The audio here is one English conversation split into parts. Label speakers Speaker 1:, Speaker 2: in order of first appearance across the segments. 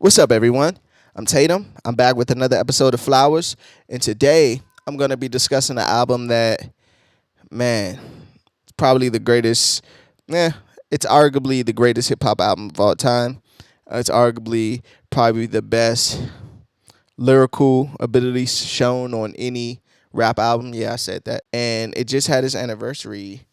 Speaker 1: What's up, everyone? I'm Tatum. I'm back with another episode of Flowers, and today I'm gonna be discussing an album that, man, it's probably the greatest. Eh, it's arguably the greatest hip hop album of all time. It's arguably probably the best lyrical ability shown on any rap album. Yeah, I said that, and it just had its anniversary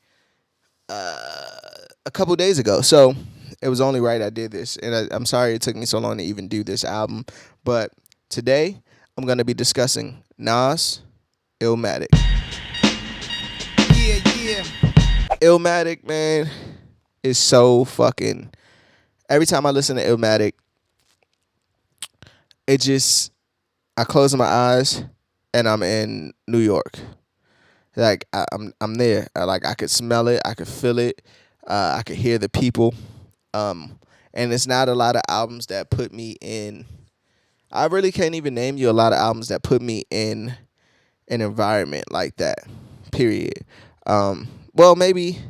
Speaker 1: a couple days ago. So it was only right I did this. And I'm sorry it took me so long to even do this album. But today I'm going to be discussing Nas Illmatic.
Speaker 2: Yeah, yeah.
Speaker 1: Illmatic, man, is so fucking. Every time I listen to Illmatic, it just. I close my eyes and I'm in New York. Like I'm there. Like I could smell it, I could feel it, I could hear the people. And it's not a lot of albums that put me in. I really can't even name you a lot of albums that put me in an environment like that. Period. Well, maybe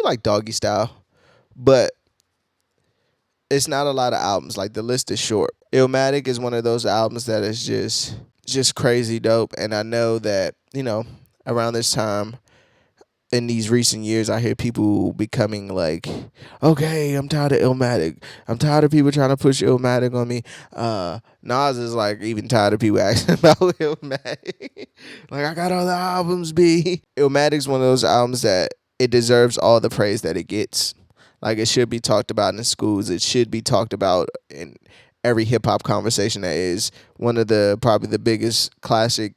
Speaker 1: like Doggy Style, but it's not a lot of albums. Like the list is short. Illmatic is one of those albums that is just crazy dope, and I know that around this time in these recent years, I hear people becoming like, okay, I'm tired of Illmatic. I'm tired of people trying to push Illmatic on me. Nas is like even tired of people asking about Illmatic. Like, I got other albums, B. Illmatic's one of those albums that it deserves all the praise that it gets. Like, it should be talked about in schools. It should be talked about in every hip hop conversation that is one of the probably the biggest classic,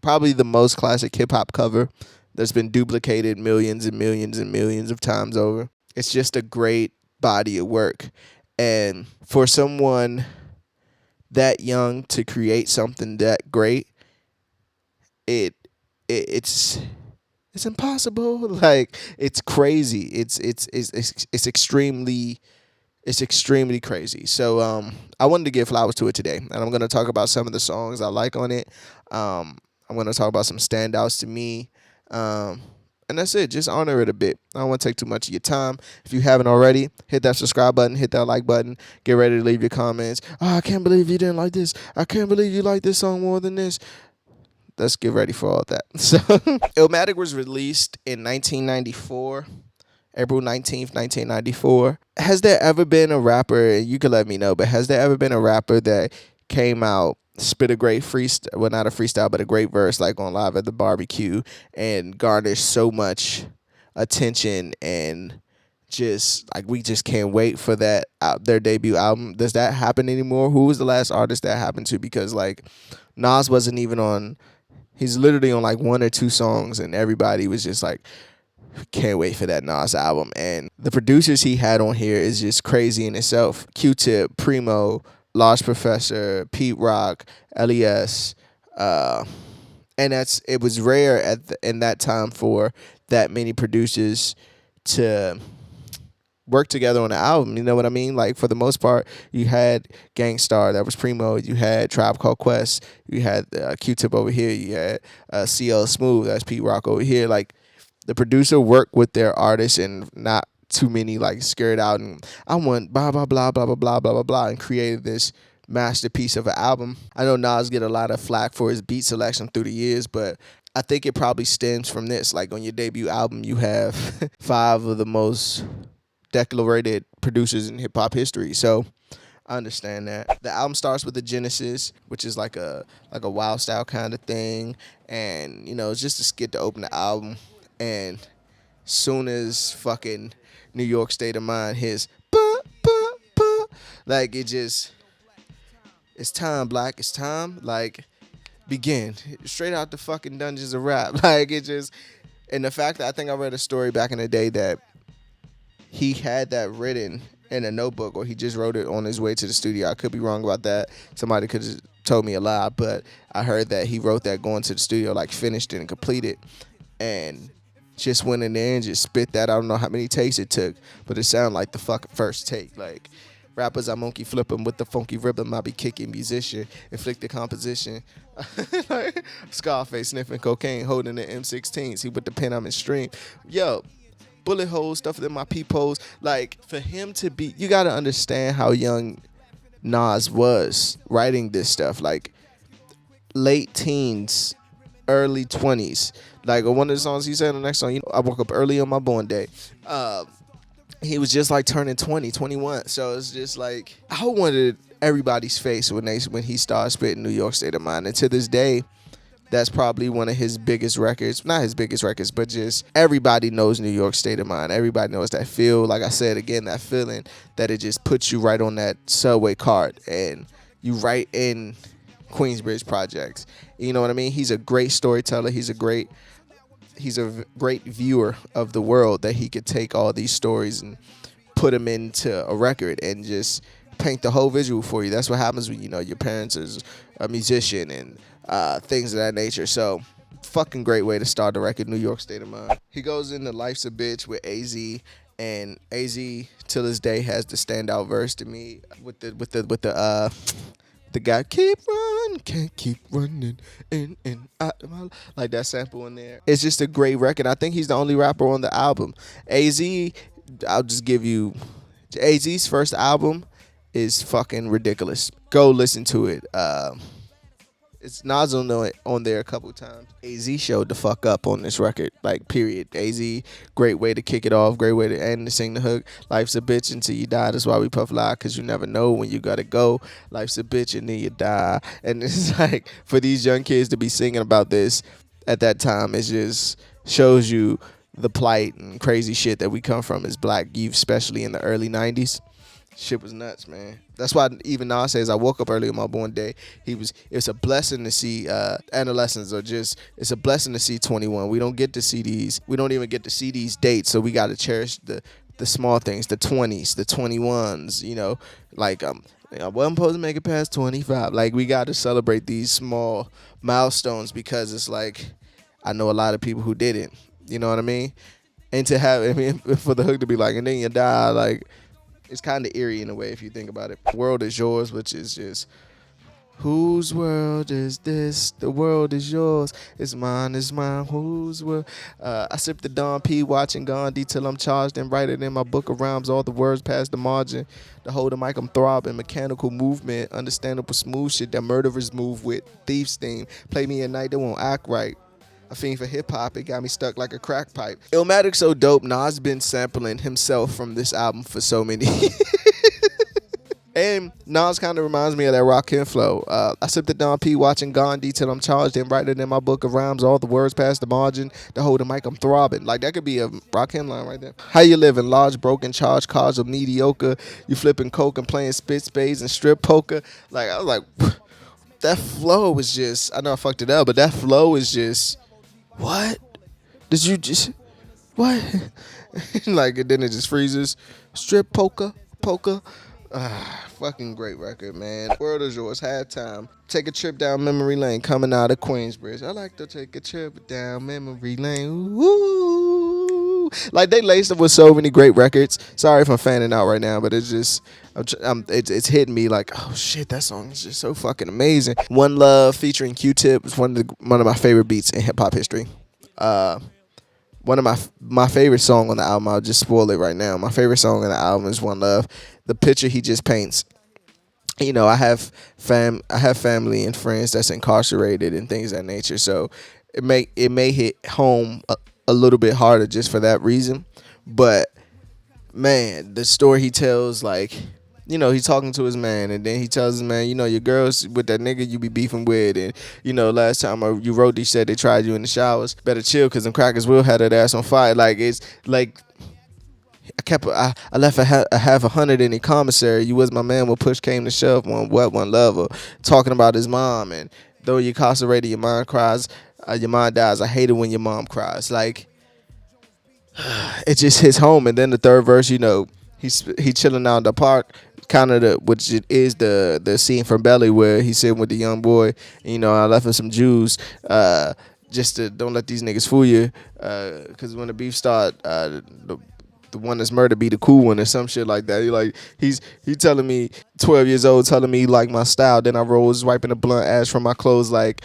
Speaker 1: probably the most classic hip hop cover that's been duplicated millions and millions and millions of times over. It's just a great body of work. And for someone that young to create something that great, it, it's impossible. Like, it's crazy. It's extremely crazy. So I wanted to give flowers to it today, and I'm gonna talk about some of the songs I like on it. I'm gonna talk about some standouts to me. And that's it. Just honor it a bit. I don't want to take too much of your time. If you haven't already, hit that subscribe button, hit that like button. Get ready to leave your comments. Oh, I can't believe you didn't like this. I can't believe you like this song more than this. Let's get ready for all that. So, Illmatic was released in 1994. April 19th, 1994. Has there ever been a rapper, and you can let me know, but has there ever been a rapper that came out, spit a great freestyle, well, not a freestyle, but a great verse, like on Live at the Barbecue, and garnished so much attention, and just like we just can't wait for that their debut album? Does that happen anymore? Who was the last artist that happened to? Because like Nas wasn't even on. He's literally on like one or two songs, and everybody was just like, can't wait for that Nas album. And the producers he had on here is just crazy in itself. Q-Tip, Primo, Large Professor, Pete Rock, LES. And it was rare in that time for that many producers to work together on an album. You know what I mean? Like, for the most part, you had Gangstar, that was Primo. You had Tribe Called Quest. You had Q-Tip over here. You had CL Smooth, that's Pete Rock over here. Like, the producer worked with their artists, and not too many like scared out and I want blah blah blah blah blah blah blah blah blah, and created this masterpiece of an album. I know Nas get a lot of flack for his beat selection through the years, but I think it probably stems from this. Like, on your debut album, you have five of the most decorated producers in hip hop history. So I understand that. The album starts with the Genesis, which is like a wild style kind of thing, and it's just a skit to open the album. And soon as fucking New York State of Mind hits, like, it's time, Black, it's time, like, begin. Straight out the fucking dungeons of rap. Like, and the fact that I think I read a story back in the day that he had that written in a notebook, or he just wrote it on his way to the studio. I could be wrong about that. Somebody could have told me a lie, but I heard that he wrote that going to the studio, like finished it and completed, and just went in there and just spit that. I don't know how many takes it took, but it sounded like the fucking first take. Like, rappers, I monkey flip 'em with the funky rhythm. I be kicking musician, inflict the composition. Scarface sniffing cocaine, holding the M16. See with the pen I'm in stream. Yo, bullet holes stuffed in my peepholes. Like, for him to be, you gotta understand how young Nas was writing this stuff. Like, late teens, early 20s. Like, one of the songs he said in the next song, I woke up early on my born day. He was just like turning 20, 21. So it's just like, I wanted everybody's face when he started spitting New York State of Mind. And to this day, that's probably one of his biggest records. Not his biggest records, but just everybody knows New York State of Mind. Everybody knows that feel. Like I said, again, that feeling that it just puts you right on that subway cart and you right in Queensbridge projects. You know what I mean? He's a great storyteller. He's a great viewer of the world, that he could take all these stories and put them into a record and just paint the whole visual for you. That's what happens when your parents is a musician and things of that nature. So fucking great way to start the record, New York State of Mind. He goes into Life's a Bitch with AZ, and AZ till this day has the standout verse to me with the guy, keep running, can't keep running in and out of my life. Like that sample in there. It's just a great record. I think he's the only rapper on the album. AZ, I'll just give you, AZ's first album is fucking ridiculous. Go listen to it. It's Nas on there a couple times. AZ showed the fuck up on this record, like, period. AZ, great way to kick it off, great way to end, to sing the hook. Life's a bitch until you die. That's why we puff loud, because you never know when you gotta go. Life's a bitch and then you die. And it's like, for these young kids to be singing about this at that time, it just shows you the plight and crazy shit that we come from as black youth, especially in the early 90s. Shit was nuts, man. That's why even Nas says, I woke up early on my born day. It's a blessing to see adolescents, it's a blessing to see 21. We don't get to see these. We don't even get to see these dates. So we got to cherish the small things, the 20s, the 21s, like, I wasn't supposed to make it past 25. Like, we got to celebrate these small milestones, because it's like, I know a lot of people who didn't, you know what I mean? And to have, for the hook to be like, and then you die, like, it's kind of eerie in a way if you think about it. The world is yours, which is just, whose world is this? The world is yours. It's mine, whose world? I sip the Don P, watching Gandhi till I'm charged and write it in my book of rhymes. All the words past the margin. To hold the mic, I'm throbbing. Mechanical movement, understandable smooth shit that murderers move with. Thieves theme. Play me at night, they won't act right. A fiend for hip-hop, it got me stuck like a crack pipe. Illmatic so dope, Nas been sampling himself from this album for so many. And Nas kind of reminds me of that Rakim flow. I sip the Don P, watching Gandhi till I'm charged and write it in my book of rhymes. All the words past the margin. To hold the mic, I'm throbbing. Like, that could be a Rakim line right there. How you living? Large, broken, charged cars of mediocre. You flipping coke and playing spit spades and strip poker. Like, I was like, that flow was just, I know I fucked it up, but that flow is just, what? Did you just, what? Like, and then it just freezes. Strip poker. Fucking great record, man. World is yours. Halftime. Take a trip down memory lane, coming out of Queensbridge. I like to take a trip down memory lane. Woo! Like, they laced up with so many great records. Sorry if I'm fanning out right now, but it's just, it's hitting me like, oh shit, that song is just so fucking amazing. One Love featuring Q-Tip is one of my favorite beats in hip hop history. One of my favorite song on the album, I'll just spoil it right now. My favorite song on the album is One Love. The picture he just paints. I have family and friends that's incarcerated and things of that nature. So it may hit home a little bit harder just for that reason. But man, the story he tells, like, he's talking to his man, and then he tells his man, your girls with that nigga you be beefing with, and, last time you wrote, they said they tried you in the showers. Better chill, because them crackers will have that ass on fire. Like, it's like, I left a half 100 in the commissary. You was my man when push came to shove. One love. Or talking about his mom, and though you're incarcerated, your mind cries, your mind dies. I hate it when your mom cries. Like, it just hits home. And then the third verse, he's chilling out in the park, kind of which is the scene from Belly where he's sitting with the young boy. I left him some Jews, just to don't let these niggas fool you, because when the beef start, the one that's murder be the cool one or some shit like that. He telling me 12 years old, telling me like my style. Then I rose wiping the blunt ash from my clothes like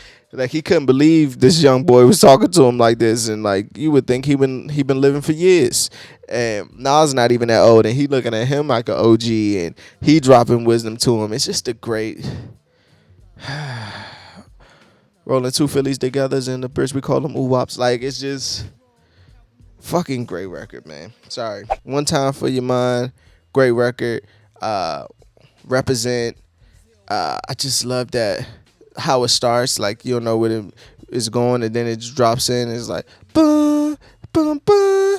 Speaker 1: he couldn't believe this young boy was talking to him like this, and like you would think he been living for years. And Nas not even that old, and he looking at him like an OG, and he dropping wisdom to him. It's just a great rolling two Phillies together in the bridge we call them ooh-wops. Like it's just fucking great record, man. Sorry. One time for your mind, great record. Represent. I just love that how it starts. Like you don't know where it is going, and then it just drops in. And it's like bum bum bum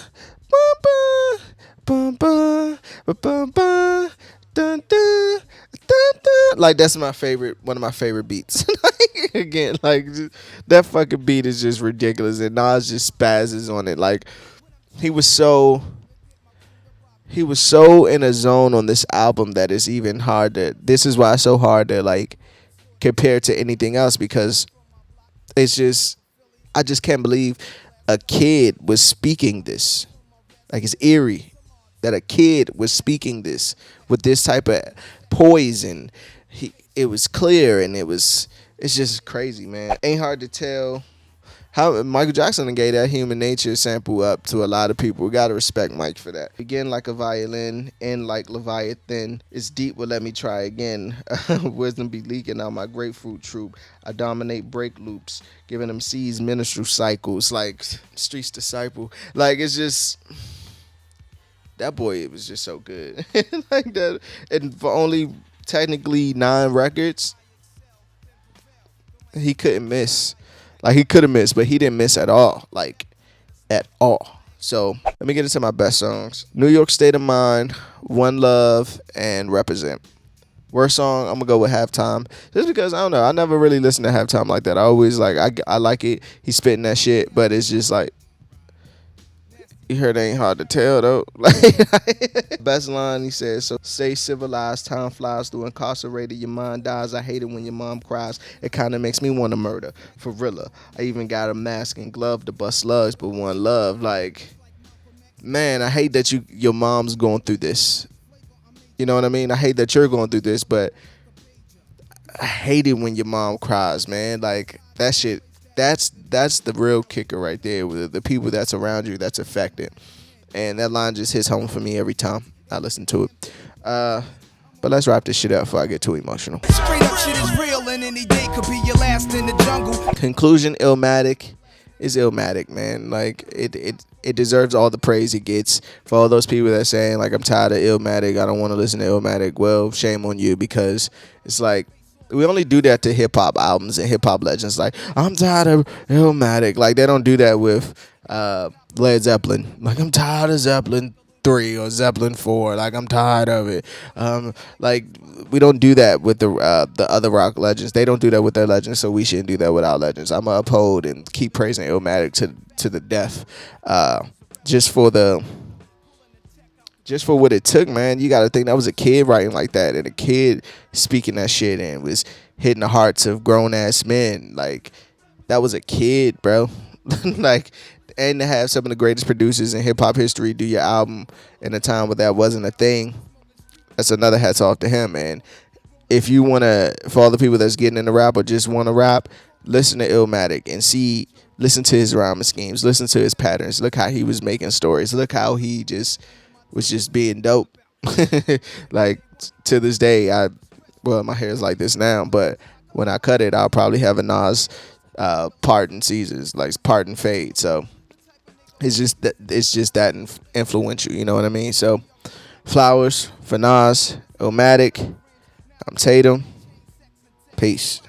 Speaker 1: bum bum bum bum bum dun dun dun dun. Like that's one of my favorite beats. Like, again, like just, that fucking beat is just ridiculous, and Nas just spazzes on it. Like he was so in a zone on this album that it's even hard to. This is why it's so hard to like compare to anything else, because it's just I just can't believe a kid was speaking this. Like it's eerie that a kid was speaking this with this type of poise, and it was clear, and it's just crazy, man. Ain't hard to tell how Michael Jackson gave that Human Nature sample up to a lot of people. We gotta respect Mike for that. Begin like a violin, end like Leviathan. It's deep, but let me try again. Wisdom be leaking out my grapefruit troop. I dominate break loops, giving them C's minstrel cycles, like Street's disciple. Like it's just that boy. It was just so good, like that. And for only technically 9 records, he couldn't miss. Like he could have missed, but he didn't miss at all. Like at all. So let me get into my best songs. New York State of Mind, One Love, and Represent. Worst song, I'm gonna go with Halftime. Just because I don't know, I never really listened to Halftime like that. I always I like it. He's spitting that shit, but it's just like you heard it ain't hard to tell though. Like best line he says, so stay civilized, time flies through incarcerated, your mind dies. I hate it when your mom cries. It kinda makes me wanna murder. For realer. I even got a mask and glove to bust slugs, but one love. Like, man, I hate that your mom's going through this. You know what I mean? I hate that you're going through this, but I hate it when your mom cries, man. Like that shit. That's the real kicker right there with the people that's around you that's affected. And that line just hits home for me every time I listen to it. But let's wrap this shit up before I get too emotional.
Speaker 2: Straight up shit is real, and any day could be your last in the jungle.
Speaker 1: Conclusion, Illmatic is Illmatic, man. Like it deserves all the praise it gets. For all those people that saying like I'm tired of Illmatic, I don't want to listen to Illmatic, well, shame on you, because it's like we only do that to hip hop albums and hip hop legends. Like I'm tired of Illmatic. Like they don't do that with Led Zeppelin. Like I'm tired of Zeppelin 3 or Zeppelin 4. Like I'm tired of it. Like we don't do that with the other rock legends. They don't do that with their legends, so we shouldn't do that with our legends. I'm gonna uphold and keep praising Illmatic to the death. Just for what it took, man. You got to think that was a kid writing like that, and a kid speaking that shit, and was hitting the hearts of grown ass men. Like that was a kid, bro. Like, and to have some of the greatest producers in hip hop history do your album in a time where that wasn't a thing, that's another hats off to him. And if you wanna, for all the people that's getting into rap or just want to rap, listen to Illmatic and listen to his rhyming schemes, listen to his patterns. Look how he was making stories. Look how he was just being dope. Like to this day, my hair is like this now, but when I cut it, I'll probably have a Nas part and Caesars, like part and fade. So it's just that influential, you know what I mean? So flowers for Nas, Illmatic. I'm Tatum. Peace.